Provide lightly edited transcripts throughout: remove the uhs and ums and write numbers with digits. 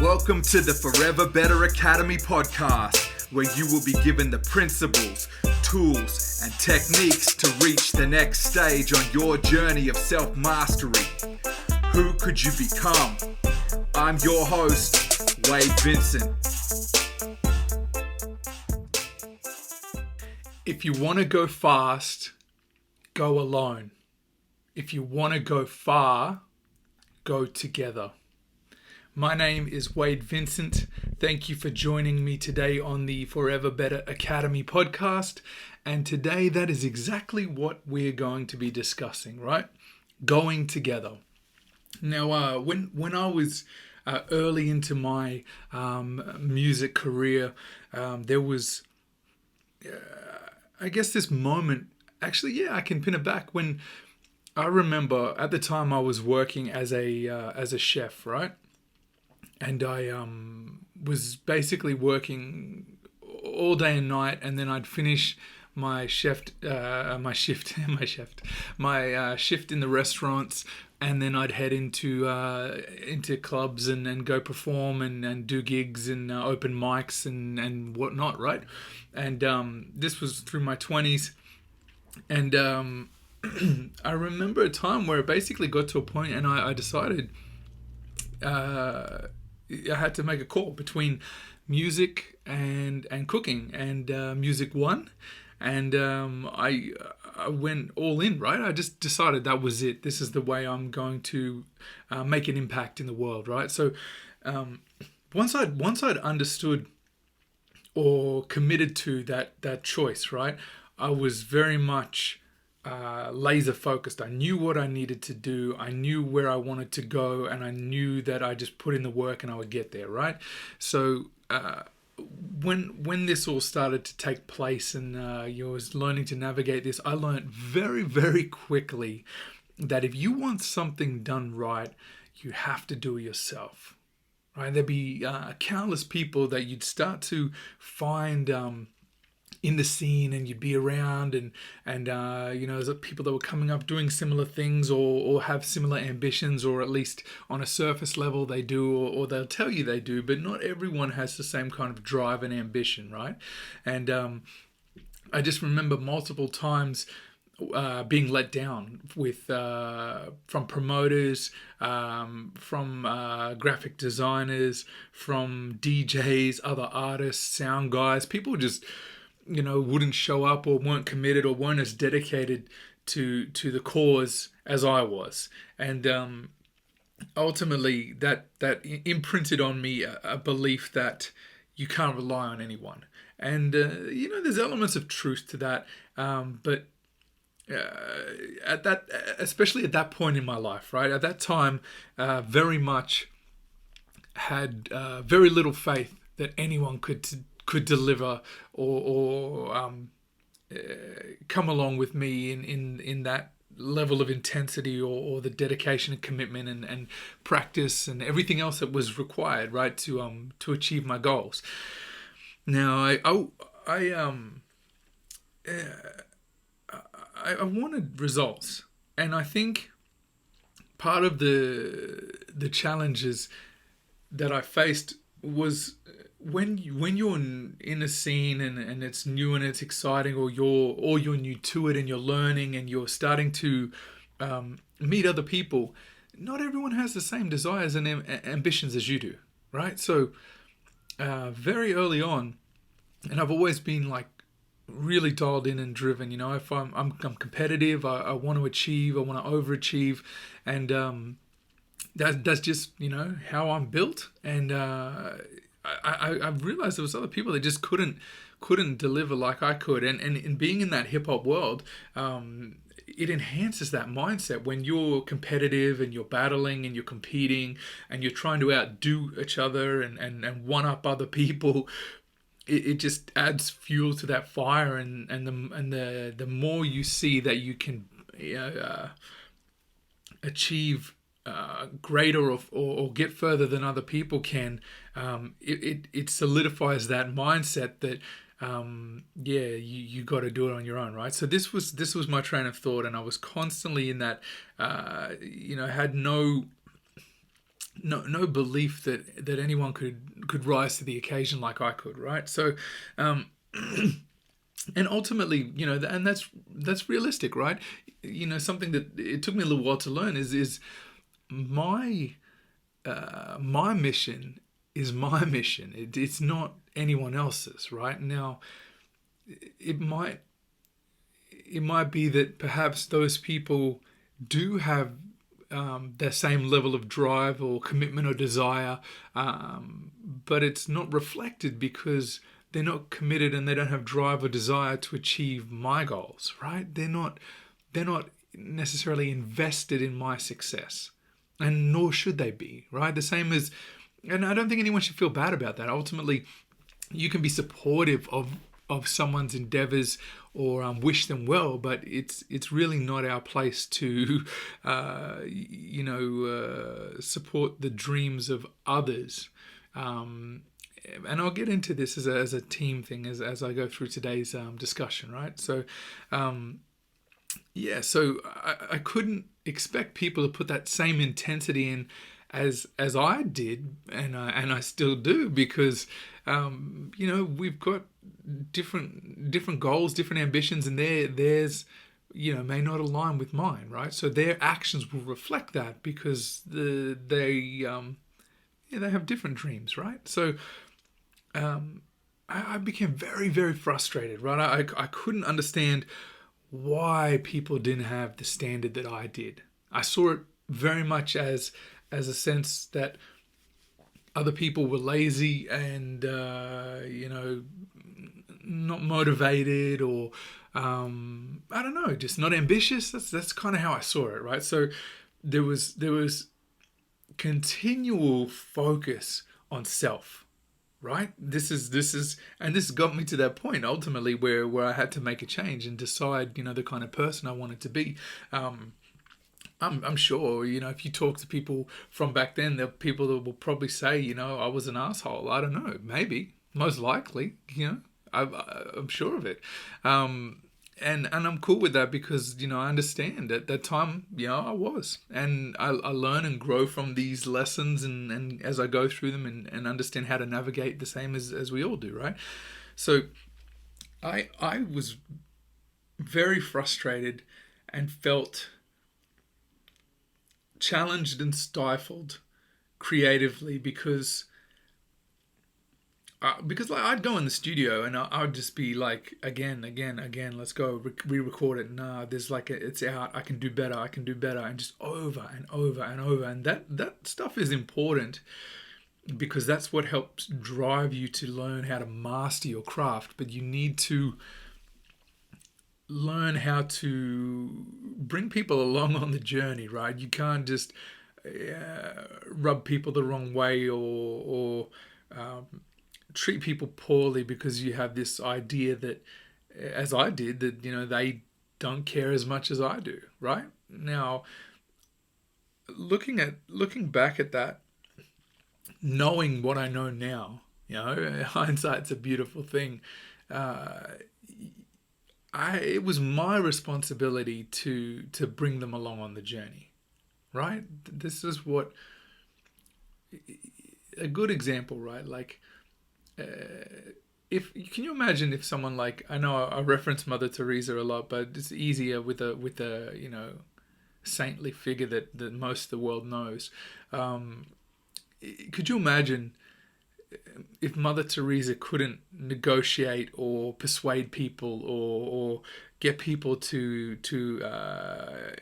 Welcome to the Forever Better Academy podcast, where you will be given the principles, tools, and techniques to reach the next stage on your journey of self-mastery. Who could you become? I'm your host, Wade Vincent. If you want to go fast, go alone. If you want to go far, go together. My name is Wade Vincent. Thank you for joining me today on the Forever Better Academy podcast. And today that is exactly what we're going to be discussing, right? Going together. Now, when I was early into my music career, there was, I guess, this moment. Actually, I can pin it back when I remember at the time I was working as a chef, right? And I was basically working all day and night, and then I'd finish my shift in the restaurants, and then I'd head into clubs and go perform and do gigs and open mics and whatnot, right? And this was through my 20s, and I remember a time where it basically got to a point, and I decided I had to make a call between music and cooking, and music won, and I went all in, right? I just decided that was it. This is the way I'm going to make an impact in the world, right? So once I'd understood or committed to that choice, right, I was very much laser focused. I knew what I needed to do. I knew where I wanted to go, and I knew that I just put in the work and I would get there, right? So when this all started to take place and you was learning to navigate this, I learned very, very quickly that if you want something done right, you have to do it yourself, right? There'd be countless people that you'd start to find in the scene, and you'd be around, and there's people that were coming up doing similar things or have similar ambitions, or at least on a surface level they do, or they'll tell you they do, but not everyone has the same kind of drive and ambition, right? And I just remember multiple times being let down with from promoters, from graphic designers, from DJs, other artists, sound guys. People just wouldn't show up, or weren't committed, or weren't as dedicated to the cause as I was. And ultimately that imprinted on me a belief that you can't rely on anyone. And there's elements of truth to that, but especially at that point in my life, right? At that time, very much had very little faith that anyone could deliver or come along with me in that level of intensity or the dedication and commitment and practice and everything else that was required, right, to achieve my goals. Now I wanted results, and I think part of the challenges that I faced was when you're in a scene and it's new and it's exciting, or you're new to it and you're learning and you're starting to meet other people. Not everyone has the same desires and ambitions as you do, right? So very early on, and I've always been like really dialed in and driven. If I'm competitive, I want to achieve, I want to overachieve, and that's just how I'm built. And I realized there was other people that just couldn't deliver like I could, and in being in that hip hop world, it enhances that mindset when you're competitive and you're battling and you're competing and you're trying to outdo each other and one up other people. It just adds fuel to that fire, and the more you see that you can achieve greater or get further than other people can, it solidifies that mindset that you got to do it on your own, right? So this was my train of thought, and I was constantly in that had no no belief that anyone could rise to the occasion like I could, right? So, and ultimately, and that's realistic, right? Something that it took me a little while to learn is my my mission is my mission. It's not anyone else's, right? Now, it might it might be that perhaps those people do have their same level of drive or commitment or desire, but it's not reflected because they're not committed and they don't have drive or desire to achieve my goals, right? They're not necessarily invested in my success, and nor should they be, right? The same as, and I don't think anyone should feel bad about that. Ultimately, you can be supportive of someone's endeavors or wish them well, but it's really not our place to support the dreams of others. And I'll get into this as a team thing as I go through today's discussion, right? So so I couldn't expect people to put that same intensity in as I did, and I still do, because we've got different goals, different ambitions, and theirs may not align with mine, right? So their actions will reflect that because they have different dreams, right? So I became very, very frustrated, right? I couldn't understand why people didn't have the standard that I did. I saw it very much as a sense that other people were lazy and not motivated, or I don't know, just not ambitious. That's kind of how I saw it, right? So there was continual focus on self, right? This got me to that point ultimately where I had to make a change and decide, the kind of person I wanted to be. I'm sure, if you talk to people from back then, there are people that will probably say, I was an asshole. I don't know, maybe, most likely, I'm sure of it. And I'm cool with that because, I understand at that time, I was. And I learn and grow from these lessons and as I go through them and understand how to navigate the same as we all do, right? So I was very frustrated and felt challenged and stifled creatively because I'd go in the studio and I'd just be like, again, let's go, re-record it. Nah, there's it's out. I can do better. And just over and over and over. And that stuff is important because that's what helps drive you to learn how to master your craft. But you need to learn how to bring people along on the journey, right? You can't just rub people the wrong way or treat people poorly because you have this idea that, as I did, that they don't care as much as I do, right? Now, looking back at that, knowing what I know now, hindsight's a beautiful thing. It was my responsibility to bring them along on the journey, right? This is what a good example, right? Like, can you imagine if someone like, I know I reference Mother Teresa a lot, but it's easier with a saintly figure that most of the world knows. Could you imagine if Mother Teresa couldn't negotiate or persuade people or get people to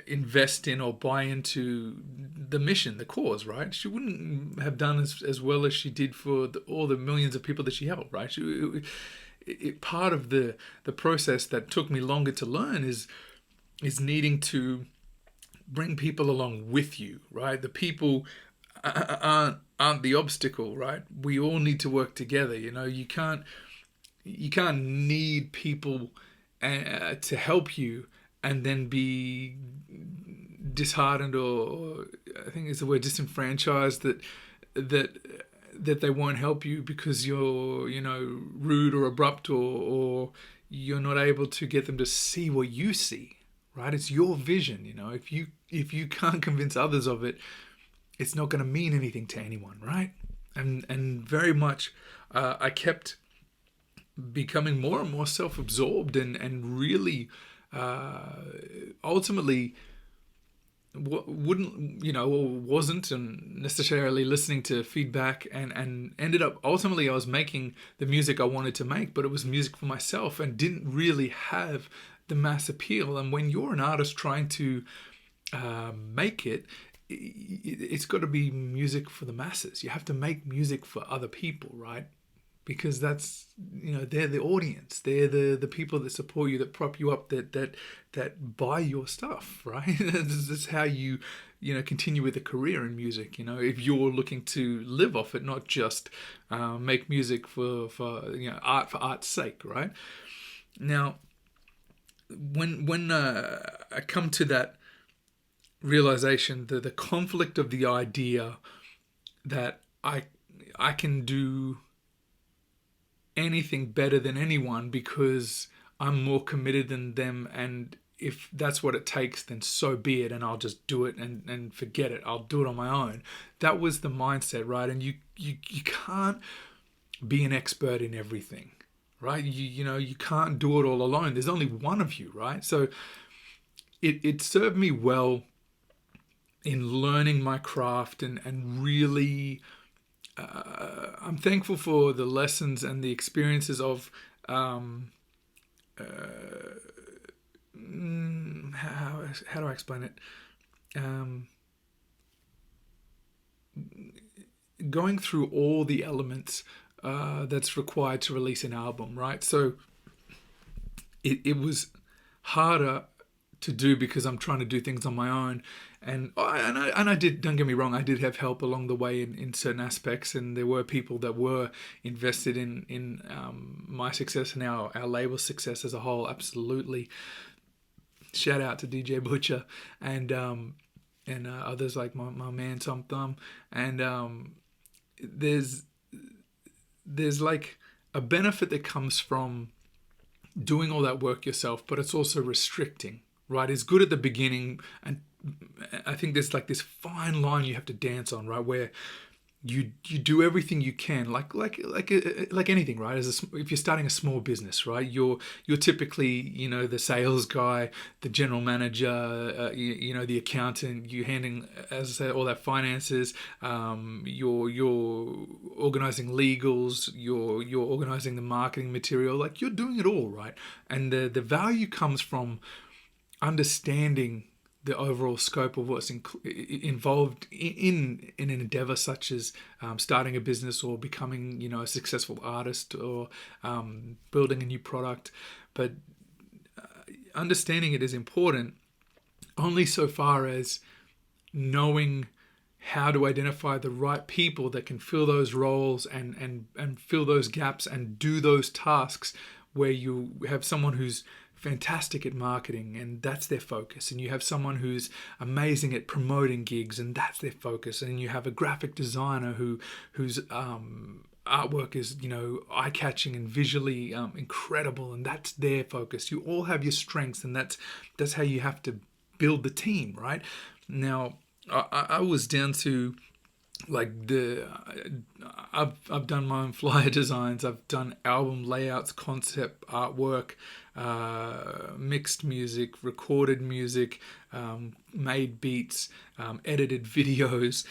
invest in or buy into the mission, the cause, right? She wouldn't have done as well as she did for all the millions of people that she helped, right? Part of the process that took me longer to learn is needing to bring people along with you, right? The people aren't the obstacle, right? We all need to work together. You can't need people to help you and then be disheartened or I think it's the word disenfranchised that they won't help you because you're rude or abrupt or you're not able to get them to see what you see, right? It's your vision. If you can't convince others of it, it's not going to mean anything to anyone, right? And very much I kept becoming more and more self-absorbed and really ultimately wouldn't, or wasn't and necessarily listening to feedback, and ended up ultimately I was making the music I wanted to make, but it was music for myself and didn't really have the mass appeal. And when you're an artist trying to make it, it's got to be music for the masses. You have to make music for other people, right? Because that's, they're the audience, they're the people that support you, that prop you up, that buy your stuff, right? This is how you continue with a career in music. If you're looking to live off it, not just make music for art for art's sake, right? Now, when I come to that realization, the conflict of the idea that I can do anything better than anyone because I'm more committed than them, and if that's what it takes, then so be it, and I'll just do it and forget it. I'll do it on my own. That was the mindset, right? And you can't be an expert in everything, right? You can't do it all alone. There's only one of you, right? So it served me well in learning my craft and really I'm thankful for the lessons and the experiences of how do I explain it? Going through all the elements that's required to release an album, right? So it was harder to do because I'm trying to do things on my own, and I did. Don't get me wrong, I did have help along the way in certain aspects, and there were people that were invested in my success and our label success as a whole. Absolutely, shout out to DJ Butcher and others like my man Tom Thumb, and there's like a benefit that comes from doing all that work yourself, but it's also restricting. Right, it's good at the beginning, and I think there's like this fine line you have to dance on, right, where you do everything you can, like anything, right? If you're starting a small business, right, you're typically the sales guy, the general manager, the accountant. You handling, as I said, all that finances. You're organizing legals. You're organizing the marketing material. Like, you're doing it all, right? And the value comes from understanding the overall scope of what's involved in an endeavor such as starting a business or becoming a successful artist or building a new product. But understanding it is important only so far as knowing how to identify the right people that can fill those roles and fill those gaps and do those tasks, where you have someone who's fantastic at marketing and that's their focus, and you have someone who's amazing at promoting gigs and that's their focus, and you have a graphic designer whose artwork is eye-catching and visually incredible, and that's their focus. You all have your strengths, and that's how you have to build the team, right? Now I was down to like I've done my own flyer designs, I've done album layouts, concept artwork, mixed music, recorded music, made beats, edited videos,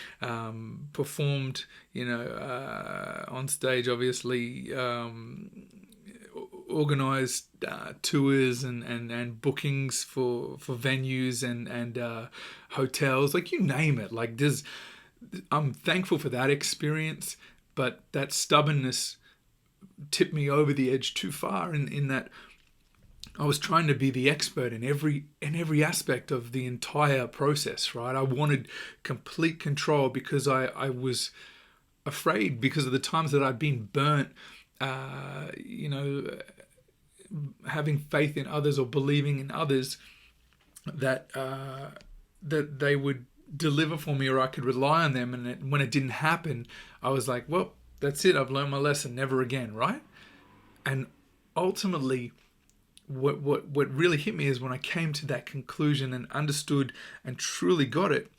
performed on stage, obviously, organized tours and bookings for venues and hotels, like you name it. Like I'm thankful for that experience, but that stubbornness tipped me over the edge too far in that I was trying to be the expert in every aspect of the entire process, right? I wanted complete control because I was afraid, because of the times that I'd been burnt, having faith in others or believing in others that they would deliver for me or I could rely on them, and when it didn't happen, I was like, well, that's it, I've learned my lesson, never again, right? And ultimately what really hit me is when I came to that conclusion and understood and truly got it,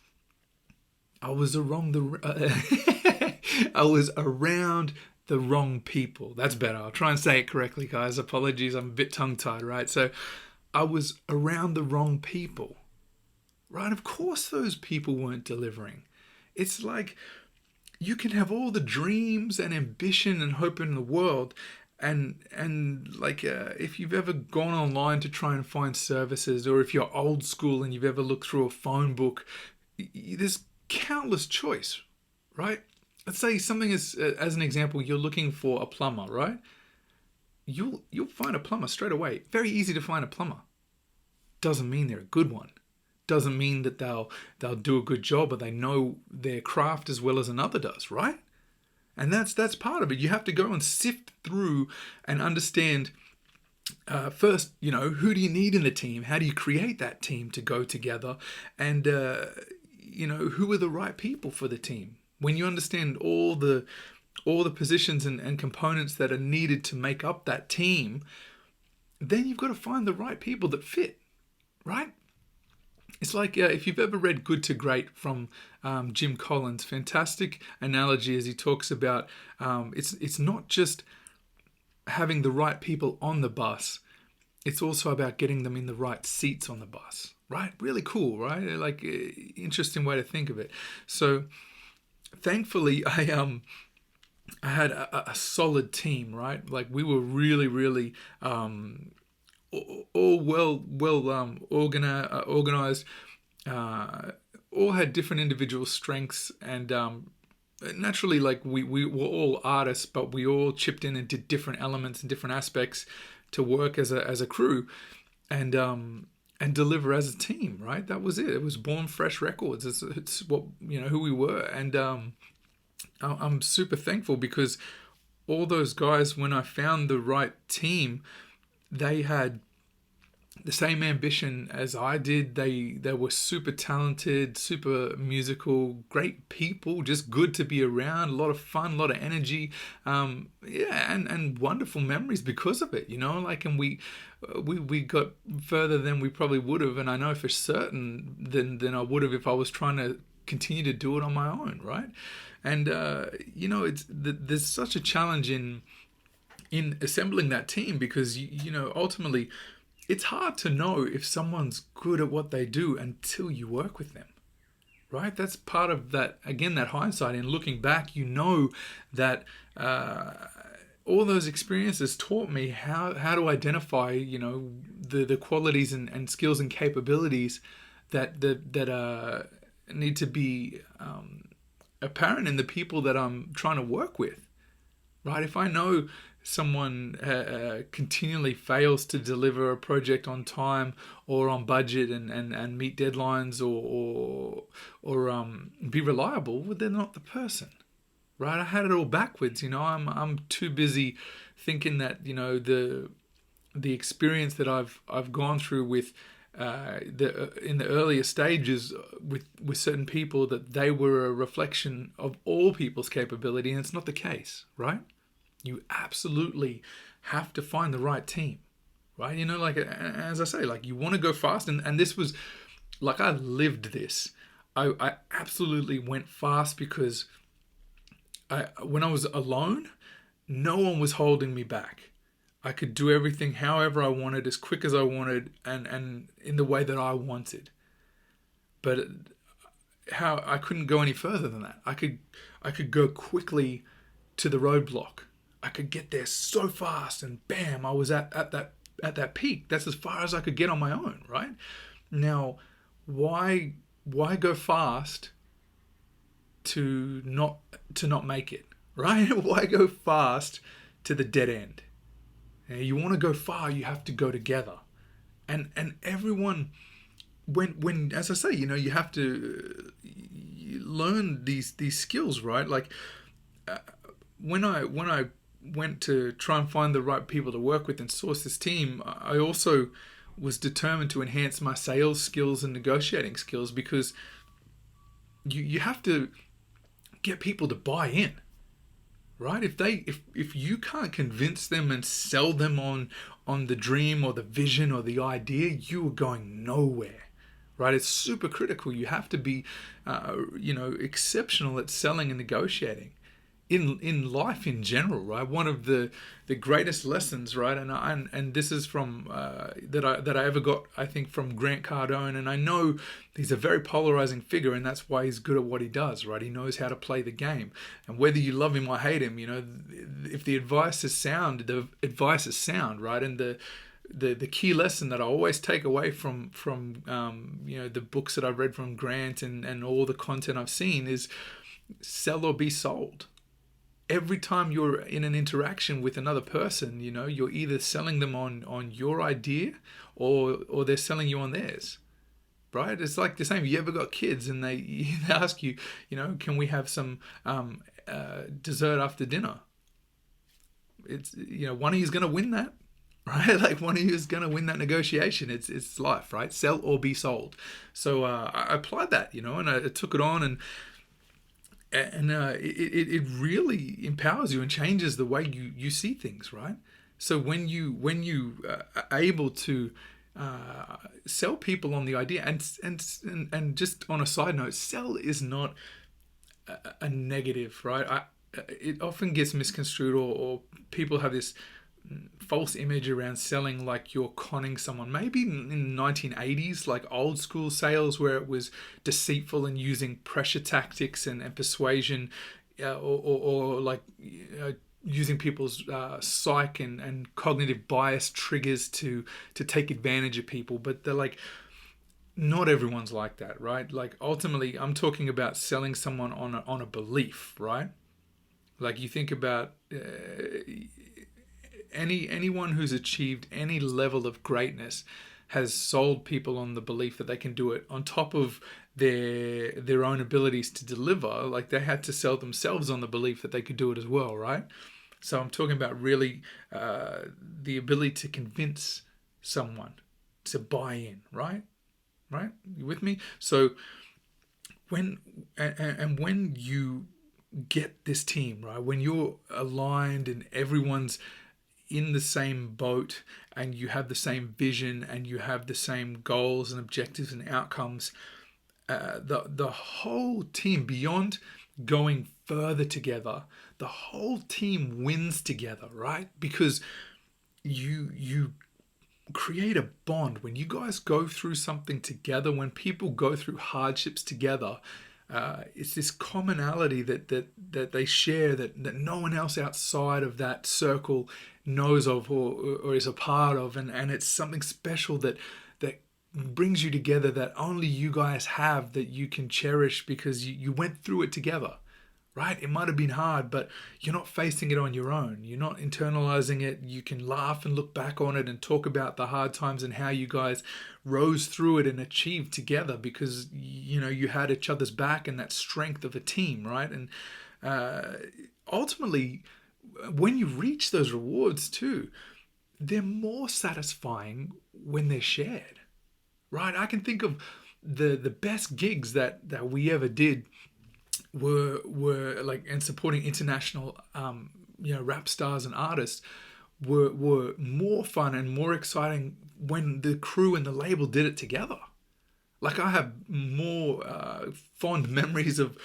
I was around I was around the wrong people. That's better. I'll try and say it correctly, guys. Apologies, I'm a bit tongue-tied, right? So I was around the wrong people, right? Of course those people weren't delivering. It's like you can have all the dreams and ambition and hope in the world, and like if you've ever gone online to try and find services, or if you're old school and you've ever looked through a phone book, there's countless choice, right? Let's say something as an example, you're looking for a plumber, right? You'll find a plumber straight away. Very easy to find a plumber. Doesn't mean they're a good one. Doesn't mean that they'll do a good job or they know their craft as well as another does, right? And that's part of it. You have to go and sift through and understand first, who do you need in the team? How do you create that team to go together? And who are the right people for the team? When you understand all the positions and components that are needed to make up that team, then you've got to find the right people that fit, right? It's like if you've ever read Good to Great from Jim Collins, fantastic analogy as he talks about it's not just having the right people on the bus, it's also about getting them in the right seats on the bus, right? Really cool, right? Like interesting way to think of it. So thankfully I had a solid team, right? Like we were really all well organized, all had different individual strengths, and naturally, like we were all artists, but we all chipped in and did different elements and different aspects to work as a crew, and deliver as a team, right? That was it. It was Born Fresh Records. It's what who we were, and I'm super thankful because all those guys, when I found the right team, they had the same ambition as I did. They were super talented, super musical, great people, just good to be around, a lot of fun, a lot of energy, and wonderful memories because of it, and we got further than we probably would have, and I know for certain than I would have if I was trying to continue to do it on my own, right? And there's such a challenge in assembling that team because ultimately it's hard to know if someone's good at what they do until you work with them, right? That's part of that, again, that hindsight. And looking back, that all those experiences taught me how to identify the qualities and skills and capabilities that need to be apparent in the people that I'm trying to work with, right? If I know someone continually fails to deliver a project on time or on budget and meet deadlines or be reliable, well, they're not the person, right? I had it all backwards. I'm too busy thinking that the experience that I've gone through with in the earlier stages with certain people, that they were a reflection of all people's capability, and it's not the case, right? You absolutely have to find the right team, right? Like as I say, like you want to go fast, and this was like I lived this. I absolutely went fast because when I was alone, no one was holding me back. I could do everything however I wanted, as quick as I wanted, and in the way that I wanted. But how I couldn't go any further than that. I could go quickly to the roadblock. I could get there so fast, and bam, I was at that peak. That's as far as I could get on my own, right? Now, why go fast to not make it, right? Why go fast to the dead end? Now, you want to go far, you have to go together, and everyone, when as I say, you have to learn these skills, right? Like when I went to try and find the right people to work with and source this team, I also was determined to enhance my sales skills and negotiating skills, because you have to get people to buy in, right? If you can't convince them and sell them on the dream or the vision or the idea, you are going nowhere, right? It's super critical. You have to be, exceptional at selling and negotiating in life in general, right? One of the greatest lessons, right? And this is from that I ever got, I think, from Grant Cardone. And I know he's a very polarizing figure, and that's why he's good at what he does, right? He knows how to play the game, and whether you love him or hate him, if the advice is sound, the advice is sound, right? And the key lesson that I always take away from the books that I've read from Grant and all the content I've seen is sell or be sold. Every time you're in an interaction with another person, you're either selling them on your idea or they're selling you on theirs, right? It's like the same. You ever got kids and they ask you, can we have some dessert after dinner? It's, one of you is going to win that, right? Like one of you is going to win that negotiation. It's life, right? Sell or be sold. So I applied that, and I took it on, and it really empowers you and changes the way you see things, right? So when you are able to sell people on the idea, and just on a side note, sell is not a negative, right? It often gets misconstrued, or people have this false image around selling like you're conning someone. Maybe in the 1980s, like old school sales where it was deceitful and using pressure tactics and persuasion, or like using people's psyche and cognitive bias triggers to take advantage of people. But they're like, not everyone's like that, right? Like ultimately, I'm talking about selling someone on a belief, right? Like you think about anyone who's achieved any level of greatness has sold people on the belief that they can do it on top of their own abilities to deliver. Like they had to sell themselves on the belief that they could do it as well, right? So I'm talking about really the ability to convince someone to buy in, right? You with me? So when you get this team, right, when you're aligned and everyone's in the same boat and you have the same vision and you have the same goals and objectives and outcomes, the whole team, beyond going further together, the whole team wins together, right? Because you create a bond when you guys go through something together. When people go through hardships together, it's this commonality that they share that no one else outside of that circle knows of or is a part of, and it's something special that brings you together that only you guys have, that you can cherish because you went through it together, right? It might have been hard, but you're not facing it on your own. You're not internalizing it. You can laugh and look back on it and talk about the hard times and how you guys rose through it and achieved together because, you had each other's back and that strength of a team, right? And ultimately, when you reach those rewards too, they're more satisfying when they're shared, right? I can think of the best gigs that we ever did were like, and supporting international rap stars and artists were more fun and more exciting when the crew and the label did it together. Like I have more fond memories of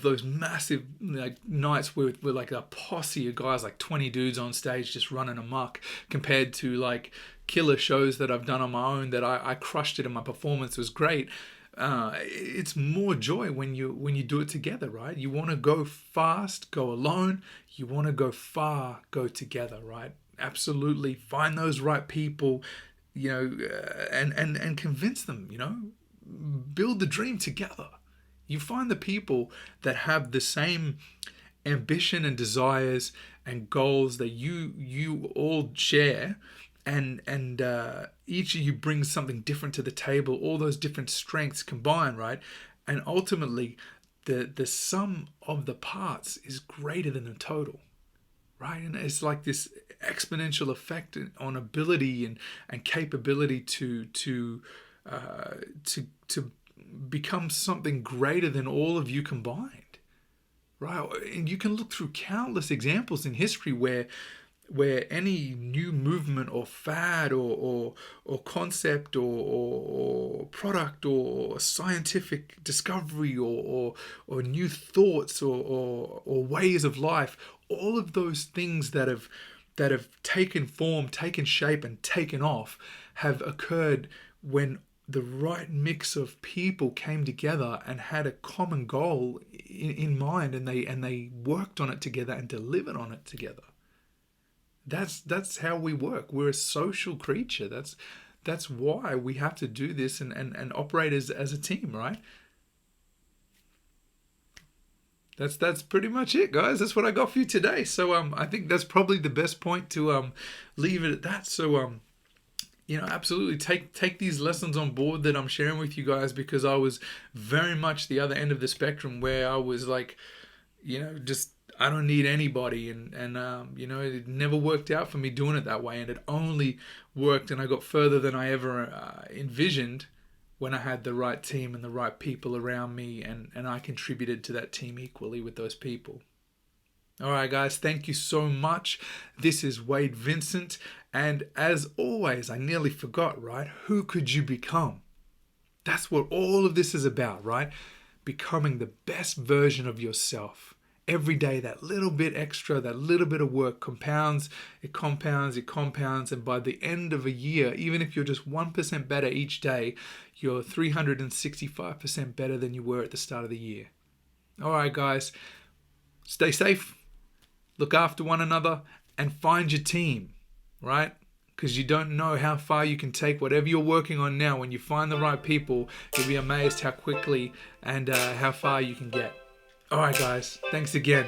those massive nights with like a posse of guys, like 20 dudes on stage just running amok, compared to like killer shows that I've done on my own that I crushed it and my performance was great. It's more joy when you do it together, right? You want to go fast, go alone. You want to go far, go together, right? Absolutely. Find those right people, and convince them, build the dream together. You find the people that have the same ambition and desires and goals that you all share, and each of you brings something different to the table, all those different strengths combined, right? And ultimately the sum of the parts is greater than the total, right? And it's like this exponential effect on ability and capability to become something greater than all of you combined, right? And you can look through countless examples in history where where any new movement or fad or concept or product or scientific discovery or new thoughts or ways of life, all of those things that have taken form, taken shape, and taken off have occurred when the right mix of people came together and had a common goal in mind, and they worked on it together and delivered on it together. That's how we work. We're a social creature. That's why we have to do this and operate as a team, right? That's pretty much it, guys. That's what I got for you today. So I think that's probably the best point to leave it at that. So absolutely take these lessons on board that I'm sharing with you guys, because I was very much the other end of the spectrum, where I was like, just I don't need anybody, and it never worked out for me doing it that way, and it only worked, and I got further than I ever envisioned when I had the right team and the right people around me, and I contributed to that team equally with those people. All right, guys, thank you so much. This is Wade Vincent, and as always, I nearly forgot, right? Who could you become? That's what all of this is about, right? Becoming the best version of yourself. Every day, that little bit extra, that little bit of work compounds, it compounds, and by the end of a year, even if you're just 1% better each day, you're 365% better than you were at the start of the year. All right, guys, stay safe, look after one another, and find your team, right? Because you don't know how far you can take whatever you're working on now. When you find the right people, you'll be amazed how quickly and how far you can get. All right, guys, thanks again.